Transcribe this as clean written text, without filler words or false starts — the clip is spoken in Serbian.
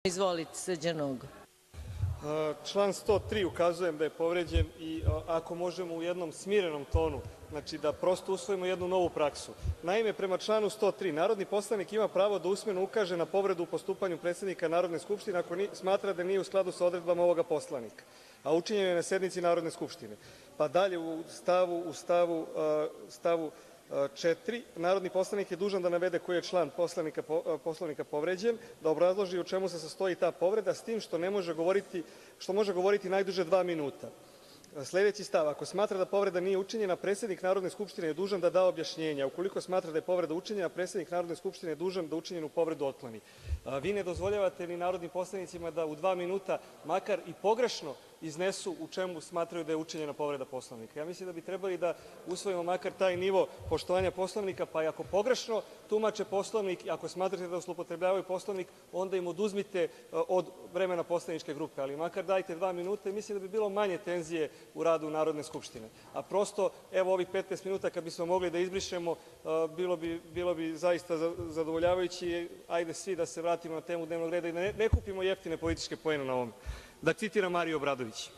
Izvolite, Srđan Nogo. Član 103. ukazujem da je povređen i ako možemo u jednom smirenom tonu, znači da prosto usvojimo jednu novu praksu. Naime, prema članu 103. narodni poslanik ima pravo da usmeno ukaže na povredu u postupanju predsednika Narodne skupštine ako smatra da nije u skladu sa odredbama ovoga Poslovnika, a učinjeno je na sednici Narodne skupštine. Pa dalje u stavu 4. narodni poslanik je dužan da navede koji je član Poslovnika povređen, da obrazloži u čemu se sastoji ta povreda, s tim što može govoriti najduže 2 minuta. Sledeći stav – ako smatra da povreda nije učinjena, predsednik Narodne skupštine je dužan da da objašnjenje, a ukoliko smatra da je povreda učinjena, predsednik Narodne skupštine je dužan da učinjenu povredu otkloni. Vi ne dozvoljavate ni narodnim poslanicima da u 2 minuta makar i pogrešno iznesu u čemu smatraju da je učinjena povreda Poslovnika. Ja mislim da bi trebali da usvojimo makar taj nivo poštovanja Poslovnika, pa i ako pogrešno tumače Poslovnik i ako smatrate da zloupotrebljavaju Poslovnik, onda im oduzmite od vremena poslaničke grupe, ali makar dajte 2 minuta i mislim da bi bilo manje tenzije u radu Narodne skupštine. A prosto, evo ovih 15 minuta kad bismo mogli da izbrišemo, bilo bi zaista zadovoljavajuće. Ajde svi da se vratimo na temu dnevnog reda i da ne kupimo jeftine političke poene na ovome. Da citiram Mariju Obradović.